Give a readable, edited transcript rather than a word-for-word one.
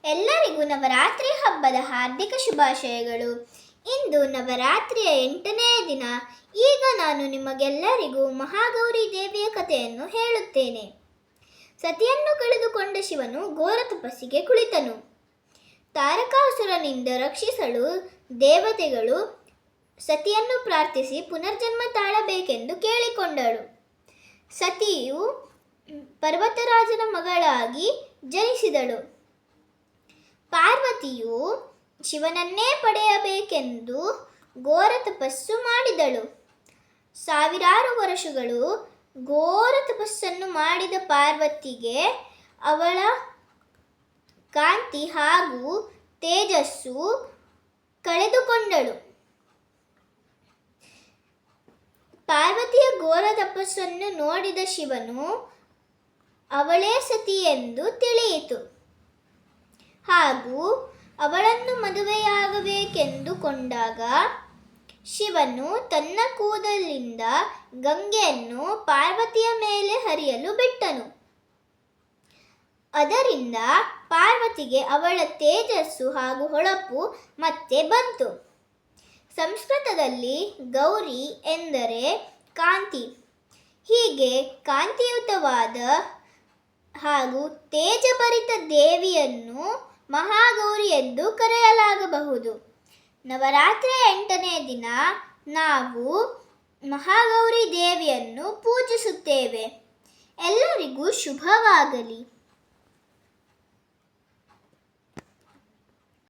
ಎಲ್ಲರಿಗೂ ನವರಾತ್ರಿ ಹಬ್ಬದ ಹಾರ್ದಿಕ ಶುಭಾಶಯಗಳು. ಇಂದು ನವರಾತ್ರಿಯ 8ನೇ ದಿನ. ಈಗ ನಾನು ನಿಮಗೆಲ್ಲರಿಗೂ ಮಹಾಗೌರಿ ದೇವಿಯ ಕಥೆಯನ್ನು ಹೇಳುತ್ತೇನೆ. ಸತಿಯನ್ನು ಕಳೆದುಕೊಂಡ ಶಿವನು ಘೋರ ತಪಸ್ಸಿಗೆ ಕುಳಿತನು. ತಾರಕಾಸುರನಿಂದ ರಕ್ಷಿಸಲು ದೇವತೆಗಳು ಸತಿಯನ್ನು ಪ್ರಾರ್ಥಿಸಿ ಪುನರ್ಜನ್ಮ ತಾಳಬೇಕೆಂದು ಕೇಳಿಕೊಂಡಳು. ಸತಿಯು ಪರ್ವತರಾಜನ ಮಗಳಾಗಿ ಜನಿಸಿದಳು. ಪಾರ್ವತಿಯು ಶಿವನನ್ನೇ ಪಡೆಯಬೇಕೆಂದು ಘೋರ ತಪಸ್ಸು ಮಾಡಿದಳು. ಸಾವಿರಾರು ವರ್ಷಗಳು ಘೋರ ತಪಸ್ಸನ್ನು ಮಾಡಿದ ಪಾರ್ವತಿಗೆ ಅವಳ ಕಾಂತಿ ಹಾಗೂ ತೇಜಸ್ಸು ಕಳೆದುಕೊಂಡಳು. ಪಾರ್ವತಿಯ ಘೋರ ತಪಸ್ಸನ್ನು ನೋಡಿದ ಶಿವನು ಅವಳೇ ಸತಿ ಎಂದು ತಿಳಿಯಿತು ಹಾಗೂ ಅವಳನ್ನು ಮದುವೆಯಾಗಬೇಕೆಂದುಕೊಂಡಾಗ ಶಿವನು ತನ್ನ ಕೂದಲಿಂದ ಗಂಗೆಯನ್ನು ಪಾರ್ವತಿಯ ಮೇಲೆ ಹರಿಯಲು ಬಿಟ್ಟನು. ಅದರಿಂದ ಪಾರ್ವತಿಗೆ ಅವಳ ತೇಜಸ್ಸು ಹಾಗೂ ಹೊಳಪು ಮತ್ತೆ ಬಂತು. ಸಂಸ್ಕೃತದಲ್ಲಿ ಗೌರಿ ಎಂದರೆ ಕಾಂತಿ. ಹೀಗೆ ಕಾಂತಿಯುತವಾದ ಹಾಗೂ ತೇಜಭರಿತ ದೇವಿಯನ್ನು ಮಹಾಗೌರಿ ಎಂದು ಕರೆಯಲಾಗಬಹುದು. ನವರಾತ್ರಿಯ 8ನೇ ದಿನ ನಾವು ಮಹಾಗೌರಿ ದೇವಿಯನ್ನು ಪೂಜಿಸುತ್ತೇವೆ. ಎಲ್ಲರಿಗೂ ಶುಭವಾಗಲಿ.